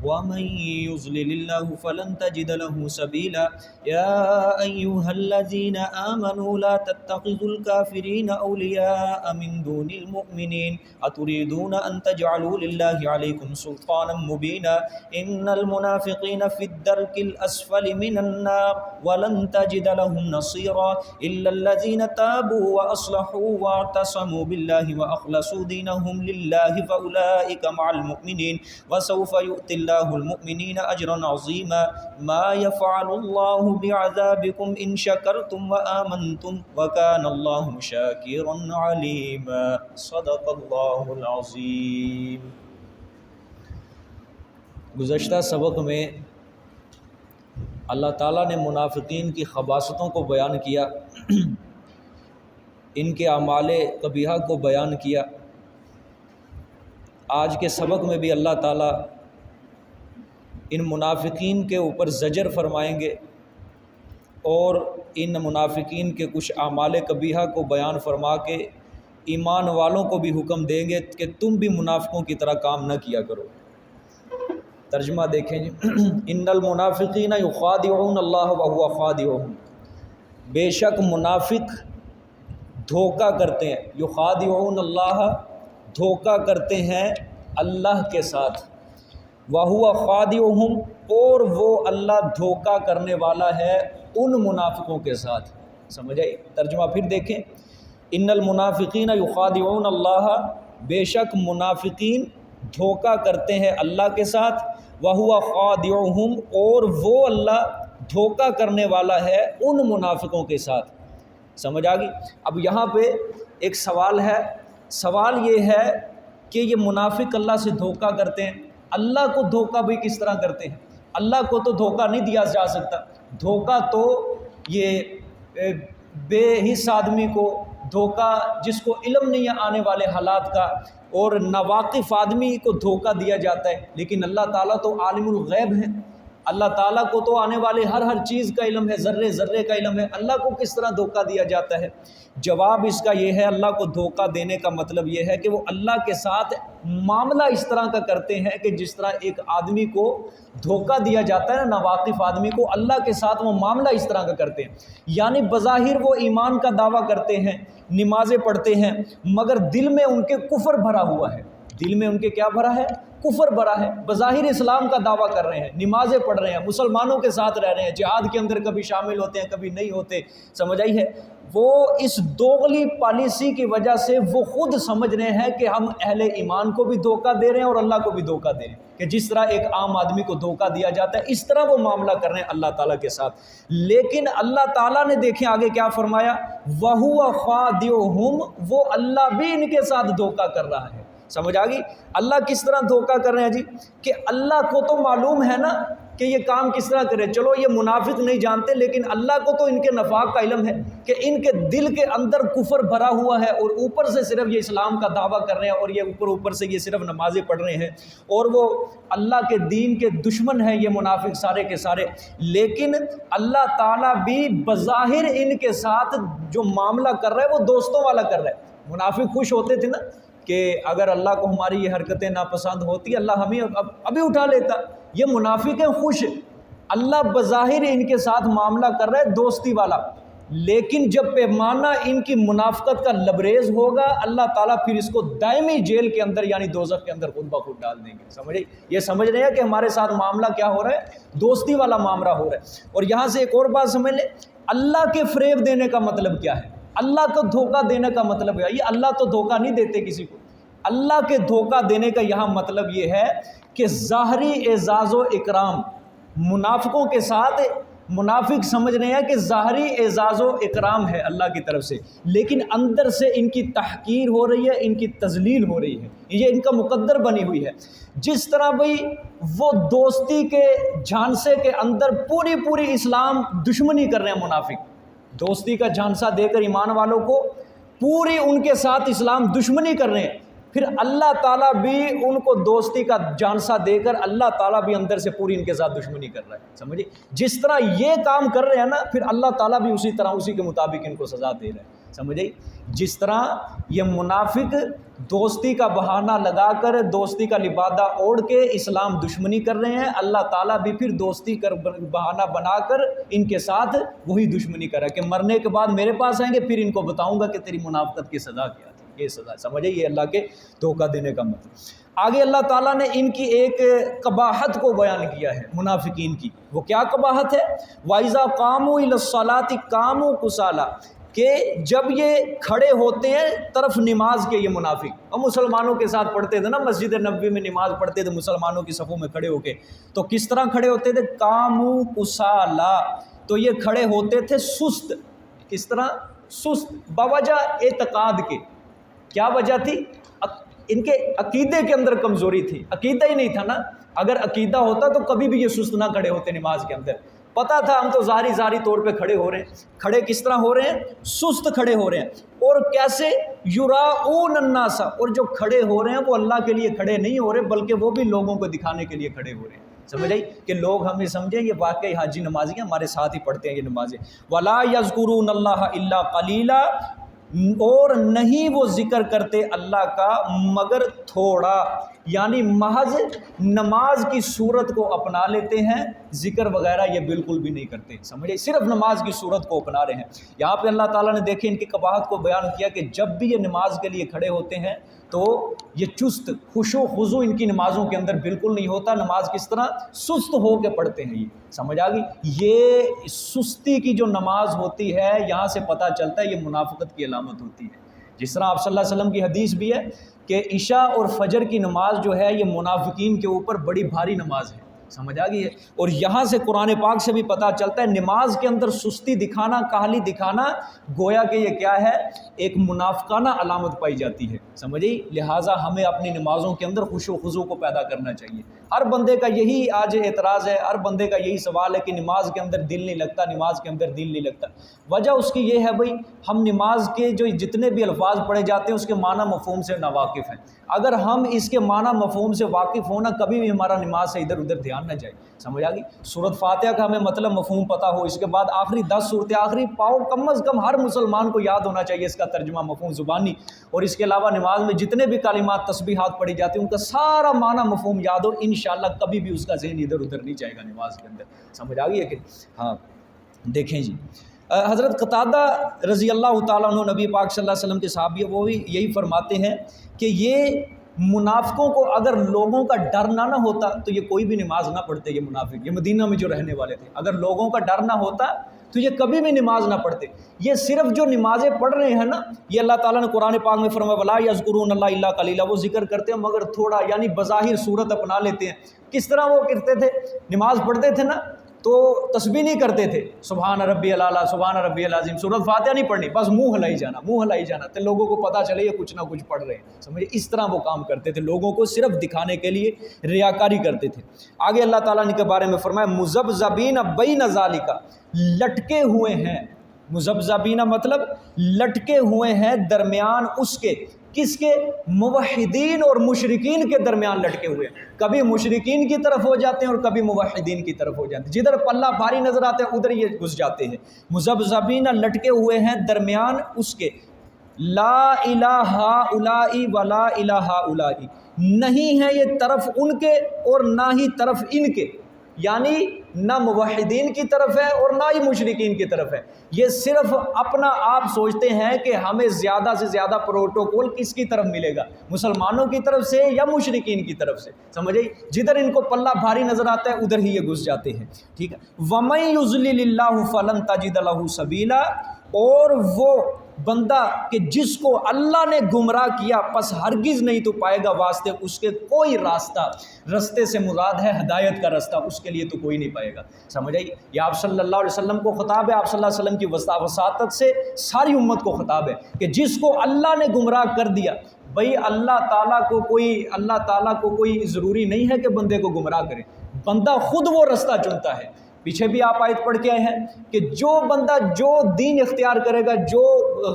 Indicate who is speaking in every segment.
Speaker 1: ومن يضلل الله فلن تجد له سبيلا يا أيها الذين آمنوا لا تتخذوا الكافرين أولياء من دون المؤمنين أتريدون أن تجعلوا لله عليكم سلطانا مبينا إن المنافقين في الدرك الأسفل من النار ولن تجد لهم نصيرا إلا الذين تابوا وأصلحوا واعتصموا بالله وأخلصوا دينهم لله فأولئك مع المؤمنين وسوف يؤتي الله المؤمنين أجرا عظيما ما يفعل الله بعذابكم إن شكرتم وآمنتم وكان الله شاكرا عليما صدق الله العظيم۔ گزشتہ سبق میں اللہ تعالیٰ نے منافقین کی خباثتوں کو بیان کیا، ان کے اعمال قبیحہ کو بیان کیا۔ آج کے سبق میں بھی اللہ تعالیٰ ان منافقین کے اوپر زجر فرمائیں گے اور ان منافقین کے کچھ اعمال قبیحہ کو بیان فرما کے ایمان والوں کو بھی حکم دیں گے کہ تم بھی منافقوں کی طرح کام نہ کیا کرو۔ ترجمہ دیکھیں جی، ان المنافقین یخادعون اللہ وہو خادعهم، بے شک منافق دھوکہ کرتے ہیں، یخادعون اللہ، دھوکہ کرتے ہیں اللہ کے ساتھ، وہو خادعهم، اور وہ اللہ دھوکہ کرنے والا ہے ان منافقوں کے ساتھ۔ سمجھ آئی؟ ترجمہ پھر دیکھیں، ان المنافقین یخادعون اللہ، بے شک منافقین دھوکہ کرتے ہیں اللہ کے ساتھ، وَهُوَ خَادِعُهُمْ، اور وہ اللہ دھوکہ کرنے والا ہے ان منافقوں کے ساتھ۔ سمجھ آ گئی؟ اب یہاں پہ ایک سوال ہے، سوال یہ ہے کہ یہ منافق اللہ سے دھوکہ کرتے ہیں، اللہ کو دھوکہ بھی کس طرح کرتے ہیں؟ اللہ کو تو دھوکہ نہیں دیا جا سکتا، دھوکہ تو یہ بے حس آدمی کو دھوکہ، جس کو علم نہیں ہے آنے والے حالات کا، اور ناواقف آدمی کو دھوکہ دیا جاتا ہے، لیکن اللہ تعالیٰ تو عالم الغیب ہے، اللہ تعالیٰ کو تو آنے والے ہر چیز کا علم ہے، ذرے ذرے کا علم ہے، اللہ کو کس طرح دھوکہ دیا جاتا ہے؟ جواب اس کا یہ ہے، اللہ کو دھوکہ دینے کا مطلب یہ ہے کہ وہ اللہ کے ساتھ معاملہ اس طرح کا کرتے ہیں کہ جس طرح ایک آدمی کو دھوکہ دیا جاتا ہے نا، ناواقف آدمی کو، اللہ کے ساتھ وہ معاملہ اس طرح کا کرتے ہیں۔ یعنی بظاہر وہ ایمان کا دعویٰ کرتے ہیں، نمازیں پڑھتے ہیں، مگر دل میں ان کے کفر بھرا ہوا ہے، دل میں ان کے کیا بھرا ہے؟ کفر بھرا ہے۔ بظاہر اسلام کا دعویٰ کر رہے ہیں، نمازیں پڑھ رہے ہیں، مسلمانوں کے ساتھ رہ رہے ہیں، جہاد کے اندر کبھی شامل ہوتے ہیں کبھی نہیں ہوتے، سمجھ آئی ہے؟ وہ اس دوغلی پالیسی کی وجہ سے وہ خود سمجھ رہے ہیں کہ ہم اہل ایمان کو بھی دھوکہ دے رہے ہیں اور اللہ کو بھی دھوکہ دے رہے ہیں، کہ جس طرح ایک عام آدمی کو دھوکہ دیا جاتا ہے اس طرح وہ معاملہ کر رہے ہیں اللہ تعالیٰ کے ساتھ۔ لیکن اللہ تعالیٰ نے دیکھیں آگے کیا فرمایا، وَهُوَ خَادِعُهُمْ، وہ اللہ بھی ان کے ساتھ دھوکہ کر رہا ہے۔ سمجھ آ گئی؟ اللہ کس طرح دھوکہ کر رہے ہیں جی؟ کہ اللہ کو تو معلوم ہے نا کہ یہ کام کس طرح کرے، چلو یہ منافق نہیں جانتے، لیکن اللہ کو تو ان کے نفاق کا علم ہے کہ ان کے دل کے اندر کفر بھرا ہوا ہے، اور اوپر سے صرف یہ اسلام کا دعویٰ کر رہے ہیں، اور یہ اوپر سے یہ صرف نمازیں پڑھ رہے ہیں، اور وہ اللہ کے دین کے دشمن ہیں یہ منافق سارے کے سارے۔ لیکن اللہ تعالیٰ بھی بظاہر ان کے ساتھ جو معاملہ کر رہا ہے وہ دوستوں والا کر رہا ہے۔ منافق خوش ہوتے تھے نا کہ اگر اللہ کو ہماری یہ حرکتیں ناپسند ہوتی اللہ ہمیں ابھی اٹھا لیتا، یہ منافق ہیں خوش، اللہ بظاہر ان کے ساتھ معاملہ کر رہا ہے دوستی والا، لیکن جب پیمانہ ان کی منافقت کا لبریز ہوگا اللہ تعالیٰ پھر اس کو دائمی جیل کے اندر یعنی دوزخ کے اندر خود بخود ڈال دیں گے۔ سمجھے؟ یہ سمجھ رہے ہیں کہ ہمارے ساتھ معاملہ کیا ہو رہا ہے؟ دوستی والا معاملہ ہو رہا ہے۔ اور یہاں سے ایک اور بات سمجھ لیں، اللہ کے فریب دینے کا مطلب کیا ہے؟ اللہ کو دھوکہ دینے کا مطلب ہے، یہ اللہ تو دھوکہ نہیں دیتے کسی کو، اللہ کے دھوکہ دینے کا یہاں مطلب یہ ہے کہ ظاہری اعزاز و اکرام منافقوں کے ساتھ، منافق سمجھ رہے ہیں کہ ظاہری اعزاز و اکرام ہے اللہ کی طرف سے، لیکن اندر سے ان کی تحقیر ہو رہی ہے، ان کی تذلیل ہو رہی ہے، یہ ان کا مقدر بنی ہوئی ہے۔ جس طرح بھئی وہ دوستی کے جھانسے کے اندر پوری اسلام دشمنی کر رہے ہیں، منافق دوستی کا جھانسا دے کر ایمان والوں کو پوری ان کے ساتھ اسلام دشمنی کر رہے ہیں، پھر اللہ تعالیٰ بھی ان کو دوستی کا جھانسا دے کر اللہ تعالیٰ بھی اندر سے پوری ان کے ساتھ دشمنی کر رہا ہے۔ سمجھے؟ جس طرح یہ کام کر رہے ہیں نا، پھر اللہ تعالیٰ بھی اسی طرح اسی کے مطابق ان کو سزا دے رہا ہے۔ سمجھ آئی؟ جس طرح یہ منافق دوستی کا بہانہ لگا کر، دوستی کا لبادہ اوڑھ کے اسلام دشمنی کر رہے ہیں، اللہ تعالیٰ بھی پھر دوستی کر بہانہ بنا کر ان کے ساتھ وہی دشمنی کر رہا ہے کہ مرنے کے بعد میرے پاس آئیں گے، پھر ان کو بتاؤں گا کہ تیری منافقت کی سزا کیا تھی، یہ سزا۔ سمجھے؟ یہ اللہ کے دھوکہ دینے کا مطلب۔ آگے اللہ تعالیٰ نے ان کی ایک قباحت کو بیان کیا ہے منافقین کی۔ وہ کیا قباحت ہے؟ وَإِذَا قَامُوا إِلَى الصَّلَاةِ قَامُوا كُسَالَىٰ، کہ جب یہ کھڑے ہوتے ہیں طرف نماز کے، یہ منافق، اور مسلمانوں کے ساتھ پڑھتے تھے نا، مسجد نبوی میں نماز پڑھتے تھے مسلمانوں کی صفوں میں کھڑے ہو کے، تو کس طرح کھڑے ہوتے تھے؟ قَامُوا كُسَالَىٰ، تو یہ کھڑے ہوتے تھے سست۔ کس طرح؟ سست، بوجہ اعتقاد کے۔ کیا وجہ تھی؟ ان کے عقیدے کے اندر کمزوری تھی، عقیدہ ہی نہیں تھا نا۔ اگر عقیدہ ہوتا تو کبھی بھی یہ سست نہ کھڑے ہوتے نماز کے اندر۔ پتہ تھا ہم تو ظاہری طور پہ کھڑے ہو رہے ہیں۔ کھڑے کس طرح ہو رہے ہیں؟ سست کھڑے ہو رہے ہیں۔ اور کیسے؟ یراؤن الناس، اور جو کھڑے ہو رہے ہیں وہ اللہ کے لیے کھڑے نہیں ہو رہے، بلکہ وہ بھی لوگوں کو دکھانے کے لیے کھڑے ہو رہے ہیں۔ سمجھ آئی؟ کہ لوگ ہمیں سمجھیں یہ واقعی حاجی نمازی ہیں، ہمارے ساتھ ہی پڑھتے ہیں یہ نمازیں۔ وَلَا يَذْكُرُونَ اللَّهَ إِلَّا قَلِيلًا، اور نہیں وہ ذکر کرتے اللہ کا مگر تھوڑا، یعنی محض نماز کی صورت کو اپنا لیتے ہیں، ذکر وغیرہ یہ بالکل بھی نہیں کرتے۔ سمجھے؟ صرف نماز کی صورت کو اپنا رہے ہیں۔ یہاں پہ اللہ تعالیٰ نے دیکھیں ان کی قباحت کو بیان کیا کہ جب بھی یہ نماز کے لیے کھڑے ہوتے ہیں تو یہ چست، خشوع و خضوع ان کی نمازوں کے اندر بالکل نہیں ہوتا۔ نماز کس طرح؟ سست ہو کے پڑھتے ہیں۔ یہ سمجھ آ گئی؟ یہ سستی کی جو نماز ہوتی ہے، یہاں سے پتہ چلتا ہے یہ منافقت کی علامت ہوتی ہے۔ جس طرح آپ صلی اللہ علیہ وسلم کی حدیث بھی ہے کہ عشاء اور فجر کی نماز جو ہے یہ منافقین کے اوپر بڑی بھاری نماز ہے۔ سمجھ آ گئی ہے؟ اور یہاں سے قرآن پاک سے بھی پتہ چلتا ہے نماز کے اندر سستی دکھانا، کاہلی دکھانا، گویا کہ یہ کیا ہے؟ ایک منافقانہ علامت پائی جاتی ہے۔ سمجھے؟ لہٰذا ہمیں اپنی نمازوں کے اندر خشوع و خضوع کو پیدا کرنا چاہیے۔ ہر بندے کا یہی آج اعتراض ہے، ہر بندے کا یہی سوال ہے کہ نماز کے اندر دل نہیں لگتا، نماز کے اندر دل نہیں لگتا۔ وجہ اس کی یہ ہے بھائی، ہم نماز کے جو جتنے بھی الفاظ پڑھے جاتے ہیں اس کے معنی مفہوم سے ناواقف ہیں۔ اگر ہم اس کے معنی مفہوم سے واقف ہونا، کبھی بھی ہمارا نماز سے ادھر ادھر دھیان نہ جائے۔ سمجھ آ گئی؟ سورۃ فاتحہ کا ہمیں مطلب مفہوم پتہ ہو، اس کے بعد آخری 10 صورتیں، آخری پاؤ کم از کم ہر مسلمان کو یاد ہونا چاہیے اس کا ترجمہ مفہوم زبانی، اور اس کے علاوہ نماز میں جتنے بھی کلمات تسبیحات پڑھی جاتی ہیں ان کا سارا معنی مفہوم یاد ہو، انشاءاللہ کبھی بھی اس کا ذہن ادھر ادھر نہیں جائے گا نماز کے اندر۔ سمجھ آ گئی ہے کہ ہاں؟ دیکھیں جی، حضرت قتادہ رضی اللہ تعالیٰ عنہ نبی پاک صلی اللہ علیہ وسلم کے صحابی، وہ بھی یہی فرماتے ہیں کہ یہ منافقوں کو اگر لوگوں کا ڈر نہ ہوتا تو یہ کوئی بھی نماز نہ پڑھتے۔ یہ منافق، یہ مدینہ میں جو رہنے والے تھے، اگر لوگوں کا ڈر نہ ہوتا تو یہ کبھی بھی نماز نہ پڑھتے۔ یہ صرف جو نمازیں پڑھ رہے ہیں نا، یہ اللہ تعالیٰ نے قرآن پاک میں فرمایا وَلَا يَذْكُرُونَ اللَّهَ إِلَّا قَلِيلًا، وہ ذکر کرتے ہیں مگر تھوڑا، یعنی بظاہر صورت اپنا لیتے ہیں۔ کس طرح وہ کرتے تھے؟ نماز پڑھتے تھے نا تو تسبیح نہیں کرتے تھے، سبحان ربی الاعلیٰ، سبحان ربی العظیم، سورۃ فاتحہ نہیں پڑھنی، بس منہ ہلائی جانا، منہ ہلائی جانا تو لوگوں کو پتہ چلے یہ کچھ نہ کچھ پڑھ رہے ہیں۔ سمجھے؟ اس طرح وہ کام کرتے تھے، لوگوں کو صرف دکھانے کے لیے ریاکاری کرتے تھے۔ آگے اللہ تعالیٰ نے کے بارے میں فرمایا مذبذبین بین ذالک، لٹکے ہوئے ہیں۔ مذبذبین مطلب لٹکے ہوئے ہیں درمیان اس کے، کس کے؟ موحدین اور مشرکین کے درمیان لٹکے ہوئے ہیں۔ کبھی مشرکین کی طرف ہو جاتے ہیں اور کبھی موحدین کی طرف ہو جاتے ہیں، جدھر پلہ بھاری نظر آتے ہیں ادھر یہ گھس جاتے ہیں۔ مذبذبین، لٹکے ہوئے ہیں درمیان اس کے، لا الہ ہؤلاء ولا الہ ہؤلاء، نہیں ہے یہ طرف ان کے اور نہ ہی طرف ان کے، یعنی نہ موحدین کی طرف ہے اور نہ ہی مشرکین کی طرف ہے۔ یہ صرف اپنا آپ سوچتے ہیں کہ ہمیں زیادہ سے زیادہ پروٹوکول کس کی طرف ملے گا، مسلمانوں کی طرف سے یا مشرکین کی طرف سے۔ سمجھے؟ جدھر ان کو پلہ بھاری نظر آتا ہے ادھر ہی یہ گھس جاتے ہیں۔ ٹھیک ہے؟ وَمَن يُضْلِلِ اللَّهُ فَلَن تَجِدَ لَهُ سَبِيلًا، اور وہ بندہ کہ جس کو اللہ نے گمراہ کیا پس ہرگز نہیں تو پائے گا واسطے اس کے کوئی راستہ۔ رستے سے مراد ہے ہدایت کا راستہ، اس کے لیے تو کوئی نہیں پائے گا۔ سمجھ آئی؟ یہ آپ صلی اللہ علیہ وسلم کو خطاب ہے، آپ صلی اللہ علیہ وسلم کی وساطت سے ساری امت کو خطاب ہے کہ جس کو اللہ نے گمراہ کر دیا، بھئی اللہ تعالیٰ کو کوئی ضروری نہیں ہے کہ بندے کو گمراہ کرے، بندہ خود وہ راستہ چنتا ہے۔ پیچھے بھی آپ آیت پڑھ کے آئے ہیں کہ جو بندہ جو دین اختیار کرے گا، جو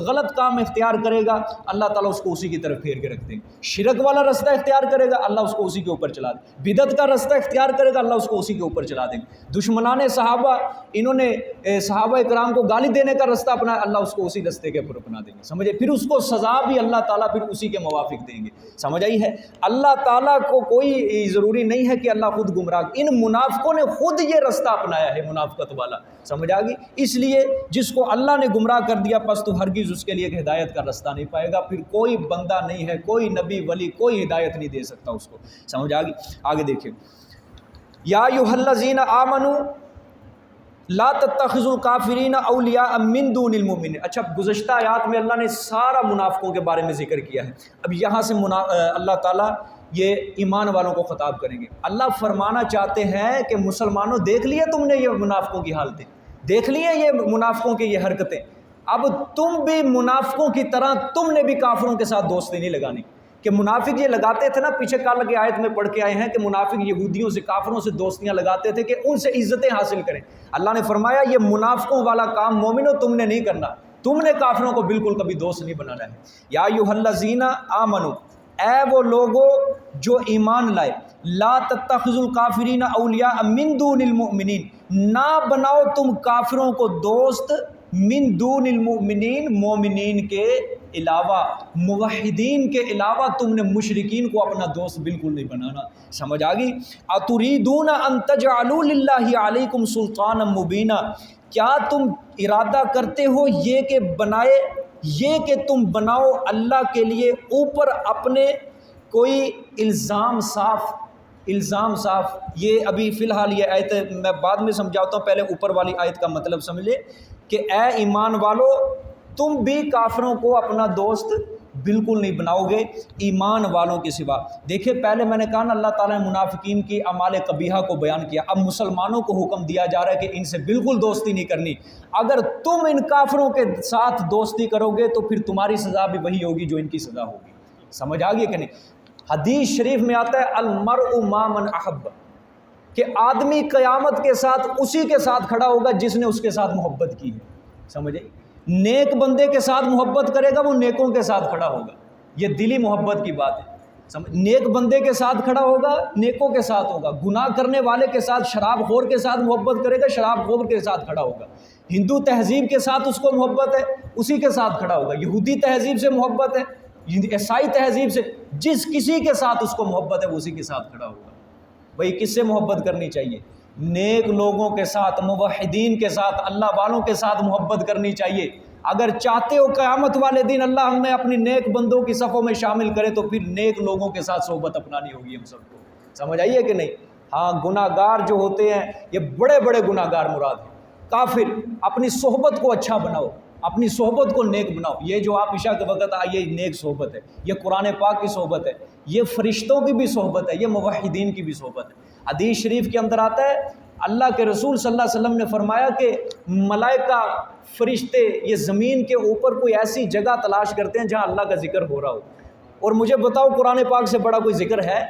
Speaker 1: غلط کام اختیار کرے گا، اللہ تعالیٰ اس کو اسی کی طرف پھیر کے رکھ دیں گے۔ شرک والا رستہ اختیار کرے گا، اللہ اس کو اسی کے اوپر چلا دیں گے۔ بدعت کا رستہ اختیار کرے گا، اللہ اس کو اسی کے اوپر چلا دیں گے۔ دشمنان صحابہ، انہوں نے صحابہ کرام کو گالی دینے کا رستہ اپنا، اللہ اس کو اسی رستے کے اوپر اپنا دیں گے، سمجھے؟ پھر اس کو سزا بھی اللہ تعالیٰ پھر اسی کے موافق دیں گے، سمجھ آئی ہے؟ اللہ تعالیٰ کو کوئی ضروری نہیں ہے کہ اللہ خود گمراہ، ان منافقوں نے خود یہ رستہ اپنایا ہے منافقت والا، سمجھ آ گئی؟ اس لیے جس کو اللہ نے گمراہ کر دیا پس تو ہرگز اس کے لیے ایک ہدایت کا رستہ نہیں پائے گا، پھر کوئی بندہ نہیں ہے، کوئی نبی ولی، کوئی ہدایت نہیں دے سکتا اس کو، سمجھ آ گئی؟ آگے دیکھیں، یا ایھا الذین آمنوا لا تتخذوا الکافرین اولیاء من دون المؤمنین۔ اچھا، گزشتہ آیات میں اللہ نے سارا منافقوں کے بارے میں ذکر کیا ہے، اب یہاں سے اللہ تعالیٰ یہ ایمان والوں کو خطاب کریں گے۔ اللہ فرمانا چاہتے ہیں کہ مسلمانوں دیکھ لیے تم نے یہ منافقوں کی حالتیں، دیکھ لیے یہ منافقوں کی یہ حرکتیں، اب تم بھی منافقوں کی طرح تم نے بھی کافروں کے ساتھ دوستی نہیں لگانی کہ منافق یہ لگاتے تھے نا، پیچھے کل کی آیت میں پڑھ کے آئے ہیں کہ منافق یہودیوں سے، کافروں سے دوستیاں لگاتے تھے کہ ان سے عزتیں حاصل کریں۔ اللہ نے فرمایا یہ منافقوں والا کام مومنوں تم نے نہیں کرنا، تم نے کافروں کو بالکل کبھی دوست نہیں بنانا ہے۔ یا ایھا الذین آمنوا، اے وہ لوگوں جو ایمان لائے، لا تتخذوا الکافرین اولیاء من دون المؤمنین، نہ بناؤ تم کافروں کو دوست، من دون المؤمنین، مومنین کے علاوہ، موحدین کے علاوہ تم نے مشرکین کو اپنا دوست بالکل نہیں بنانا، سمجھ آ گئی؟ اتریدون ان تجعلوا للہ علیکم سلطانا مبینا، کیا تم ارادہ کرتے ہو یہ کہ تم بناؤ اللہ کے لیے اوپر اپنے کوئی الزام صاف۔ یہ ابھی فی الحال یہ آیت میں بعد میں سمجھاتا ہوں، پہلے اوپر والی آیت کا مطلب سمجھ لے کہ اے ایمان والو تم بھی کافروں کو اپنا دوست بالکل نہیں بناؤ گے ایمان والوں کے سوا۔ دیکھیں پہلے میں نے کہا نا اللہ تعالیٰ نے منافقین کی اعمال قبیحہ کو بیان کیا، اب مسلمانوں کو حکم دیا جا رہا ہے کہ ان سے بالکل دوستی نہیں کرنی۔ اگر تم ان کافروں کے ساتھ دوستی کرو گے تو پھر تمہاری سزا بھی وہی ہوگی جو ان کی سزا ہوگی، سمجھ آ گئی کہ نہیں؟ حدیث شریف میں آتا ہے المرء ما من احب، کہ آدمی قیامت کے ساتھ اسی کے ساتھ کھڑا ہوگا جس نے اس کے ساتھ محبت کی ہے، سمجھے؟ نیک بندے کے ساتھ محبت کرے گا وہ نیکوں کے ساتھ کھڑا ہوگا، یہ دلی محبت کی بات ہے۔ نیک بندے کے ساتھ کھڑا ہوگا، نیکوں کے ساتھ ہوگا۔ گناہ کرنے والے کے ساتھ، شراب خور کے ساتھ محبت کرے گا، شراب خور کے ساتھ کھڑا ہوگا۔ ہندو تہذیب کے ساتھ اس کو محبت ہے، اسی کے ساتھ کھڑا ہوگا۔ یہودی تہذیب سے محبت ہے، عیسائی تہذیب سے، جس کسی کے ساتھ اس کو محبت ہے وہ اسی کے ساتھ کھڑا ہوگا۔ بھئی کس سے محبت کرنی چاہیے؟ نیک لوگوں کے ساتھ، موحدین کے ساتھ، اللہ والوں کے ساتھ محبت کرنی چاہیے۔ اگر چاہتے ہو قیامت والے دن اللہ ہمیں اپنی نیک بندوں کی صفوں میں شامل کرے تو پھر نیک لوگوں کے ساتھ صحبت اپنانی ہوگی ہم سب کو، سمجھ آئیے کہ نہیں؟ ہاں، گناہ گار جو ہوتے ہیں یہ بڑے بڑے گناہ گار مراد ہیں۔ کافر، اپنی صحبت کو اچھا بناؤ، اپنی صحبت کو نیک بناؤ۔ یہ جو آپ عشاء کے وقت آئیے، نیک صحبت ہے، یہ قرآن پاک کی صحبت ہے، یہ فرشتوں کی بھی صحبت ہے، یہ موحدین کی بھی صحبت ہے۔ حدیث شریف کے اندر آتا ہے اللہ کے رسول صلی اللہ علیہ وسلم نے فرمایا کہ ملائکہ، فرشتے یہ زمین کے اوپر کوئی ایسی جگہ تلاش کرتے ہیں جہاں اللہ کا ذکر ہو رہا ہو، اور مجھے بتاؤ قرآن پاک سے بڑا کوئی ذکر ہے؟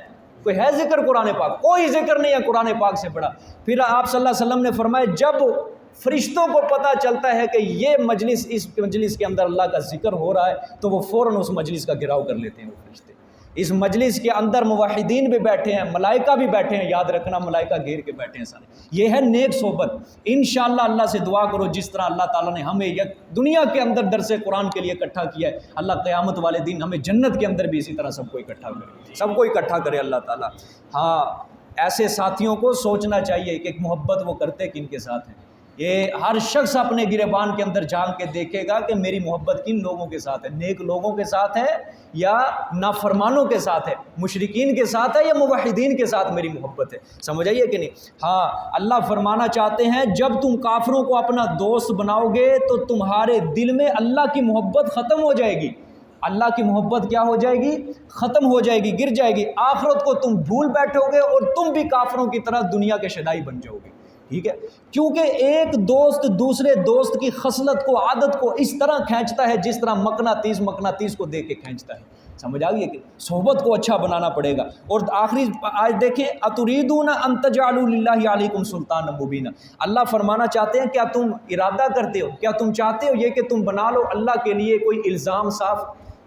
Speaker 1: کوئی ہے ذکر قرآن پاک؟ کوئی ذکر نہیں ہے قرآن پاک سے بڑا۔ پھر آپ صلی اللہ علیہ وسلم نے فرمایا جب فرشتوں کو پتہ چلتا ہے کہ یہ مجلس، اس مجلس کے اندر اللہ کا ذکر ہو رہا ہے تو وہ فوراً اس مجلس کا گھراؤ کر لیتے ہیں وہ فرشتے۔ اس مجلس کے اندر موحدین بھی بیٹھے ہیں، ملائکہ بھی بیٹھے ہیں، یاد رکھنا ملائکہ گھیر کے بیٹھے ہیں سارے۔ یہ ہے نیک صحبت۔ انشاءاللہ اللہ سے دعا کرو جس طرح اللہ تعالیٰ نے ہمیں دنیا کے اندر درس قرآن کے لیے اکٹھا کیا ہے، اللہ قیامت والے دن ہمیں جنت کے اندر بھی اسی طرح سب کو اکٹھا کرے، سب کو اکٹھا کرے اللہ تعالیٰ۔ ہاں، ایسے ساتھیوں کو سوچنا چاہیے کہ ایک محبت وہ کرتے کن کے ساتھ ہیں۔ یہ ہر شخص اپنے گریبان کے اندر جھانک کے دیکھے گا کہ میری محبت کن لوگوں کے ساتھ ہے، نیک لوگوں کے ساتھ ہے یا نافرمانوں کے ساتھ ہے، مشرکین کے ساتھ ہے یا موحدین کے ساتھ میری محبت ہے، سمجھ آئیے کہ نہیں؟ ہاں، اللہ فرمانا چاہتے ہیں جب تم کافروں کو اپنا دوست بناؤ گے تو تمہارے دل میں اللہ کی محبت ختم ہو جائے گی۔ اللہ کی محبت کیا ہو جائے گی؟ ختم ہو جائے گی، گر جائے گی۔ آخرت کو تم بھول بیٹھو گے اور تم بھی کافروں کی طرح دنیا کے شدائی بن جاؤ گے، ٹھیک ہے؟ کیونکہ ایک دوست دوسرے دوست کی خصلت کو، عادت کو اس طرح کھینچتا ہے جس طرح مقناطیس کو دیکھ کے کھینچتا ہے۔ سمجھ آ گئی کہ صحبت کو اچھا بنانا پڑے گا۔ اور آخری آج دیکھیں، اتریدون ان تجعلوا للہ علیکم سلطانا مبینا، اللہ فرمانا چاہتے ہیں کیا تم ارادہ کرتے ہو، کیا تم چاہتے ہو یہ کہ تم بنا لو اللہ کے لیے کوئی الزام صاف؟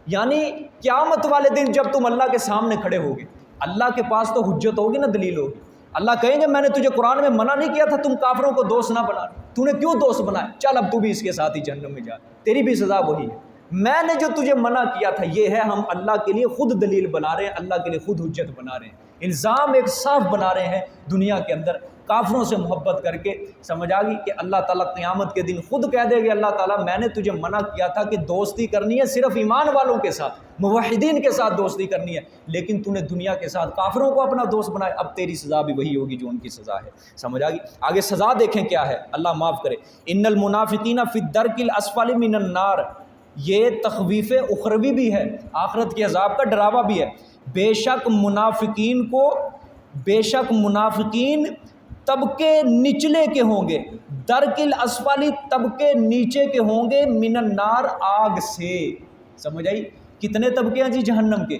Speaker 1: یعنی قیامت والے دن جب تم اللہ کے سامنے کھڑے ہوگے، اللہ کے پاس تو حجت ہوگی نا، دلیل ہوگی، اللہ کہیں گے میں نے تجھے قرآن میں منع نہیں کیا تھا تم کافروں کو دوست نہ بنا، تو نے کیوں دوست بنایا، چل اب تو بھی اس کے ساتھ ہی جہنم میں جا، تیری بھی سزا وہی ہے، میں نے جو تجھے منع کیا تھا یہ ہے۔ ہم اللہ کے لیے خود دلیل بنا رہے ہیں، اللہ کے لیے خود حجت بنا رہے ہیں، الزام ایک صاف بنا رہے ہیں دنیا کے اندر کافروں سے محبت کر کے۔ سمجھ آ گئی کہ اللہ تعالیٰ قیامت کے دن خود کہہ دے گا، اللہ تعالیٰ میں نے تجھے منع کیا تھا کہ دوستی کرنی ہے صرف ایمان والوں کے ساتھ، موحدین کے ساتھ دوستی کرنی ہے، لیکن تو نے دنیا کے ساتھ کافروں کو اپنا دوست بنایا، اب تیری سزا بھی وہی ہوگی جو ان کی سزا ہے۔ سمجھ آ گئی؟ آگے سزا دیکھیں کیا ہے، اللہ معاف کرے، ان المنافقین فی الدرک الاسفل من النار، یہ تخویف اخروی بھی ہے، آخرت کے عذاب کا ڈراوا بھی ہے۔ بے شک منافقین طبقے نچلے کے ہوں گے، درک الاسفلی طبقے نیچے کے ہوں گے، من النار آگ سے۔ سمجھ آئی؟ کتنے طبقے ہیں جی جہنم کے؟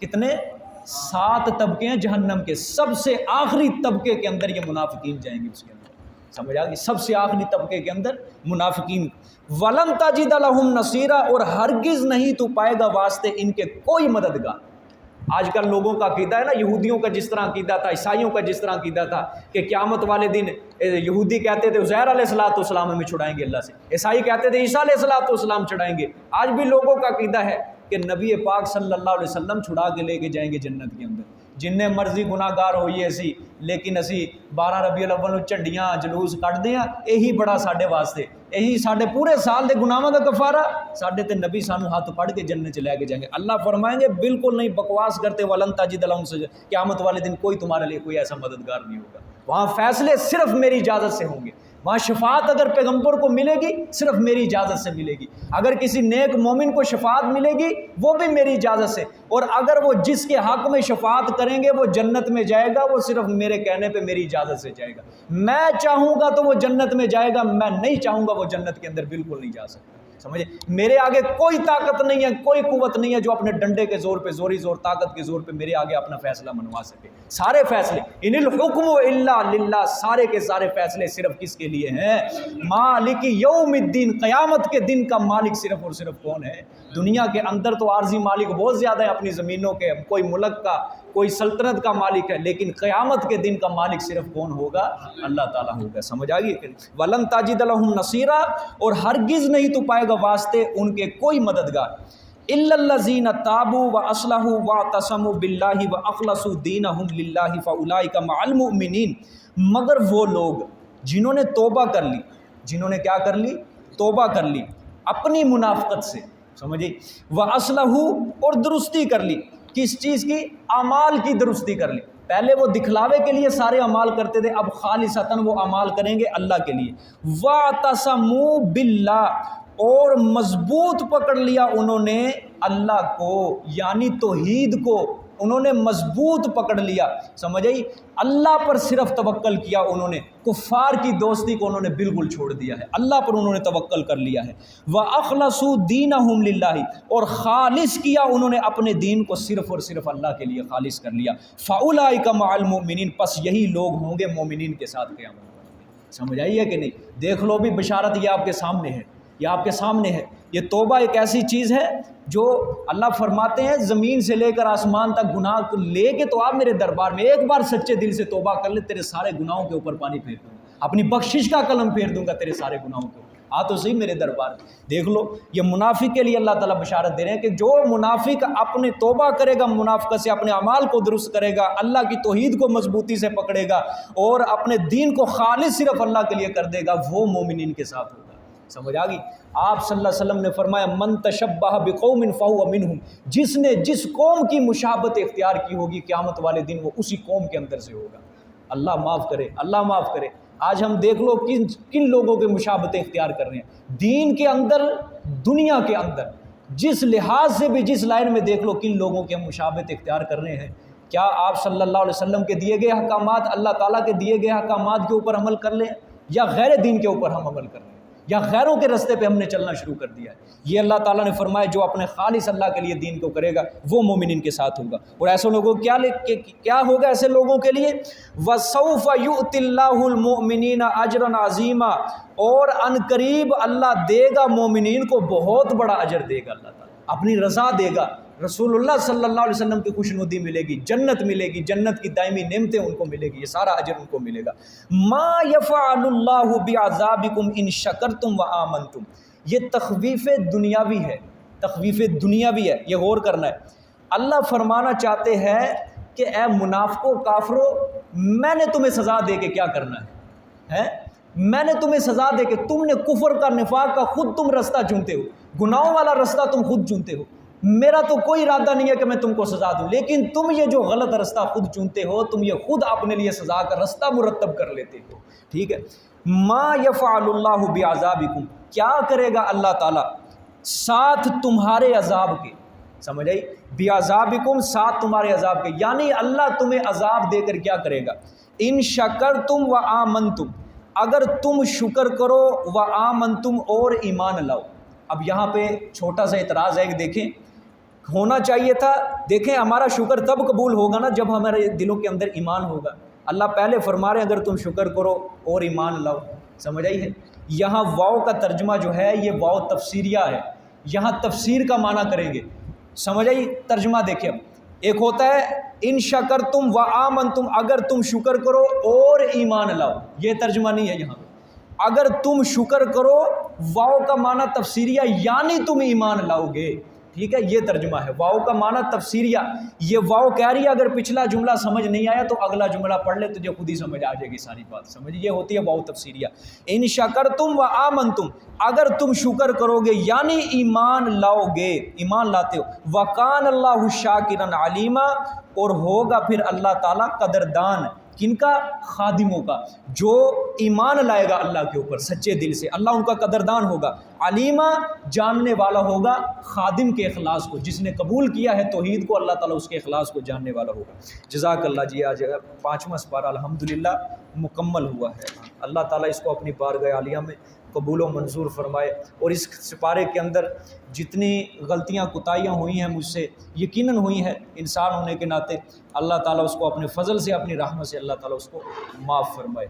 Speaker 1: کتنے؟ 7 طبقے ہیں جہنم کے، سب سے آخری طبقے کے اندر یہ منافقین جائیں گے، اس کے اندر۔ سمجھ آ گئی؟ سب سے آخری طبقے کے اندر منافقین۔ وَلَن تَجِدَ لَهُمْ نَصِيرًا، اور ہرگز نہیں تو پائے گا واسطے ان کے کوئی مددگار۔ آج کل لوگوں کا عقیدہ ہے نا، یہودیوں کا جس طرح عقیدہ تھا، عیسائیوں کا جس طرح عقیدہ تھا کہ قیامت والے دن یہودی کہتے تھے عزیر علیہ السلام ہمیں چھڑائیں گے اللہ سے، عیسائی کہتے تھے عیسیٰ علیہ السلام چھڑائیں گے۔ آج بھی لوگوں کا عقیدہ ہے کہ نبی پاک صلی اللہ علیہ وسلم چھڑا کے لے کے جائیں گے جنت کے اندر، جنہیں مرضی گناہ گار ہوئیے اسی، لیکن اسی 12 ربیع الاول جھنڈیاں جلوس کٹ دیاں، یہی بڑا ساڈے واسطے، یہی ساڈے پورے سال دے گناہاں دا کفارہ، ساڈے تے نبی سانو ہاتھ پڑھ کے جنت چ لے کے جائیں گے۔ اللہ فرمائیں گے بالکل نہیں، بکواس کرتے، ولن تجد لہم سجدا، قیامت والے دن کوئی تمہارے لیے کوئی ایسا مددگار نہیں ہوگا، وہاں فیصلے صرف میری اجازت سے ہوں گے، وہاں شفاعت اگر پیغمبر کو ملے گی صرف میری اجازت سے ملے گی، اگر کسی نیک مومن کو شفاعت ملے گی وہ بھی میری اجازت سے، اور اگر وہ جس کے حق میں شفاعت کریں گے وہ جنت میں جائے گا وہ صرف میرے کہنے پہ میری اجازت سے جائے گا، میں چاہوں گا تو وہ جنت میں جائے گا، میں نہیں چاہوں گا وہ جنت کے اندر بالکل نہیں جا سکتا۔ سمجھے؟ میرے آگے کوئی طاقت نہیں ہے، کوئی قوت نہیں ہے جو اپنے ڈنڈے کے زور پہ، زوری زور طاقت کے زور پہ میرے آگے اپنا فیصلہ منوا سکے۔ سارے فیصلے ان الحکم الا للہ، سارے کے سارے فیصلے صرف کس کے لیے ہیں؟ مالک یوم الدین، قیامت کے دن کا مالک صرف اور صرف کون ہے؟ دنیا کے اندر تو عارضی مالک بہت زیادہ ہے، اپنی زمینوں کے، کوئی ملک کا، کوئی سلطنت کا مالک ہے، لیکن قیامت کے دن کا مالک صرف کون ہوگا؟ اللہ تعالیٰ ہوگا۔ سمجھ آ گئی؟ وَلَن تَجِدَ لَهُمْ نَصِيرًا، اور ہرگز نہیں تو پائے گا واسطے ان کے کوئی مددگار، إِلَّا الَّذِينَ تَابُوا وَأَصْلَحُوا وَاعْتَصَمُوا بِاللَّهِ وَأَخْلَصُوا دِينَهُمْ لِلَّهِ فَأُولَٰئِكَ مَعَ الْمُؤْمِنِينَ، مگر وہ لوگ جنہوں نے توبہ کر لی، جنہوں نے کیا کر لی؟ توبہ کر لی اپنی منافقت سے، سمجھے؟ وَأَصْلَحُوا، اور درستی کر لی، کس چیز کی؟ اعمال کی درستی کر لی، پہلے وہ دکھلاوے کے لیے سارے اعمال کرتے تھے، اب خالصتاً وہ اعمال کریں گے اللہ کے لیے۔ وَاعْتَصَمُوا بِاللَّهِ، اور مضبوط پکڑ لیا انہوں نے اللہ کو، یعنی توحید کو انہوں نے مضبوط پکڑ لیا، سمجھ آئی؟ اللہ پر صرف توکل کیا انہوں نے، کفار کی دوستی کو انہوں نے بالکل چھوڑ دیا ہے، اللہ پر انہوں نے توکل کر لیا ہے۔ وَأَخْلَصُوا دِينَهُمْ لِلَّهِ، اور خالص کیا انہوں نے اپنے دین کو صرف اور صرف اللہ کے لیے خالص کر لیا۔ فَأُولَٰئِكَ مَعَ الْمُؤْمِنِينَ، پس یہی لوگ ہوں گے مومنین کے ساتھ قیامت۔ سمجھ آئی ہے کہ نہیں؟ دیکھ لو بھی بشارت یہ آپ کے سامنے ہے، یہ آپ کے سامنے ہے۔ یہ توبہ ایک ایسی چیز ہے جو اللہ فرماتے ہیں زمین سے لے کر آسمان تک گناہ کو لے کے تو آپ میرے دربار میں ایک بار سچے دل سے توبہ کر لے، تیرے سارے گناہوں کے اوپر پانی پھیر دوں گا، اپنی بخشش کا قلم پھیر دوں گا تیرے سارے گناہوں کے اوپر، آ تو صحیح میرے دربار میں۔ دیکھ لو یہ منافق کے لیے اللہ تعالیٰ بشارت دے رہے ہیں کہ جو منافق اپنے توبہ کرے گا، منافقت سے اپنے اعمال کو درست کرے گا، اللہ کی توحید کو مضبوطی سے پکڑے گا اور اپنے دین کو خالص صرف اللہ کے لیے کر دے گا، وہ مومنین کے ساتھ ہوگا۔ سمجھ آ گئی؟ آپ صلی اللہ علیہ وسلم نے فرمایا من تشبہ بقوم فہو منہم، جس نے جس قوم کی مشابہت اختیار کی ہوگی قیامت والے دن وہ اسی قوم کے اندر سے ہوگا۔ اللہ معاف کرے، اللہ معاف کرے۔ آج ہم دیکھ لو کن لوگوں کے مشابہتیں اختیار کر رہے ہیں دین کے اندر، دنیا کے اندر، جس لحاظ سے بھی، جس لائن میں دیکھ لو کن لوگوں کے ہم مشابہت اختیار کر رہے ہیں۔ کیا آپ صلی اللہ علیہ وسلم کے دیے گئے احکامات، اللہ تعالیٰ کے دیے گئے احکامات کے اوپر عمل کر لیں یا غیر دین کے اوپر ہم عمل کر رہے ہیں؟ یا غیروں کے راستے پہ ہم نے چلنا شروع کر دیا ہے؟ یہ اللہ تعالیٰ نے فرمایا جو اپنے خالص اللہ کے لیے دین کو کرے گا وہ مومنین کے ساتھ ہوگا۔ اور ایسے لوگوں کیا ہوگا ایسے لوگوں کے لیے؟ وَسَوْفَ يُؤْتِ اللَّهُ الْمُؤْمِنِينَ أَجْرًا عَظِيمًا، اور ان قریب اللہ دے گا مومنین کو بہت بڑا اجر دے گا، اللہ تعالیٰ اپنی رضا دے گا، رسول اللہ صلی اللہ علیہ وسلم کی خوشنودی ملے گی، جنت ملے گی، جنت کی دائمی نعمتیں ان کو ملے گی، یہ سارا اجر ان کو ملے گا۔ ما يفعل اللہ بعذابکم ان شکرتم وآمنتم، یہ تخویف دنیاوی ہے، تخویف دنیاوی ہے، یہ غور کرنا ہے۔ اللہ فرمانا چاہتے ہیں کہ اے منافقو کافرو، میں نے تمہیں سزا دے کے کیا کرنا ہے؟ میں نے تمہیں سزا دے کے، تم نے کفر کا نفاق کا خود تم راستہ چنتے ہو، گناہوں والا راستہ تم خود چنتے ہو، میرا تو کوئی ارادہ نہیں ہے کہ میں تم کو سزا دوں، لیکن تم یہ جو غلط راستہ خود چنتے ہو، تم یہ خود اپنے لیے سزا کا راستہ مرتب کر لیتے ہو، ٹھیک ہے۔ ما یفعل اللہ بعذابکم، کیا کرے گا اللہ تعالیٰ ساتھ تمہارے عذاب کے، سمجھ آئی؟ بعذابکم، ساتھ تمہارے عذاب کے، یعنی اللہ تمہیں عذاب دے کر کیا کرے گا؟ ان شکرتم وآمنتم، اگر تم شکر کرو وآمنتم اور ایمان لاؤ۔ اب یہاں پہ چھوٹا سا اعتراض ہے کہ دیکھیں ہونا چاہیے تھا، دیکھیں ہمارا شکر تب قبول ہوگا نا جب ہمارے دلوں کے اندر ایمان ہوگا۔ اللہ پہلے فرما رہے ہیں اگر تم شکر کرو اور ایمان لاؤ، سمجھ آئی ہے؟ یہاں واو کا ترجمہ جو ہے یہ واو تفسیریہ ہے، یہاں تفسیر کا معنی کریں گے، سمجھ آئی؟ ترجمہ دیکھیں، ایک ہوتا ہے ان شکرتم وآمنتم، اگر تم شکر کرو اور ایمان لاؤ، یہ ترجمہ نہیں ہے یہاں پہ۔ اگر تم شکر کرو، واو کا معنی تفسیریہ یعنی تم ایمان لاؤ گے، ٹھیک ہے، یہ ترجمہ ہے۔ واو کا معنی تفسیریہ، یہ واو کہہ رہی ہے اگر پچھلا جملہ سمجھ نہیں آیا تو اگلا جملہ پڑھ لے، تجھے خود ہی سمجھ آ جائے گی ساری بات، سمجھ، یہ ہوتی ہے واو تفسیریہ۔ ان شکرتم وآمنتم، اگر تم شکر کرو گے یعنی ایمان لاؤ گے، ایمان لاتے ہو، وکان اللہ شاکرا علیما، اور ہوگا پھر اللہ تعالیٰ قدردان، کن کا؟ خادموں کا، جو ایمان لائے گا اللہ کے اوپر سچے دل سے، اللہ ان کا قدردان ہوگا، علیمہ جاننے والا ہوگا خادم کے اخلاص کو، جس نے قبول کیا ہے توحید کو اللہ تعالیٰ اس کے اخلاص کو جاننے والا ہوگا۔ جزاک اللہ جی، آج 5واں سپارہ الحمدللہ مکمل ہوا ہے، اللہ تعالیٰ اس کو اپنی بارگاہ عالیہ میں قبول و منظور فرمائے، اور اس سپارے کے اندر جتنی غلطیاں کوتاہیاں ہوئی ہیں مجھ سے، یقیناً ہوئی ہیں، انسان ہونے کے ناطے اللہ تعالیٰ اس کو اپنے فضل سے، اپنی رحمت سے اللہ تعالیٰ اس کو معاف فرمائے۔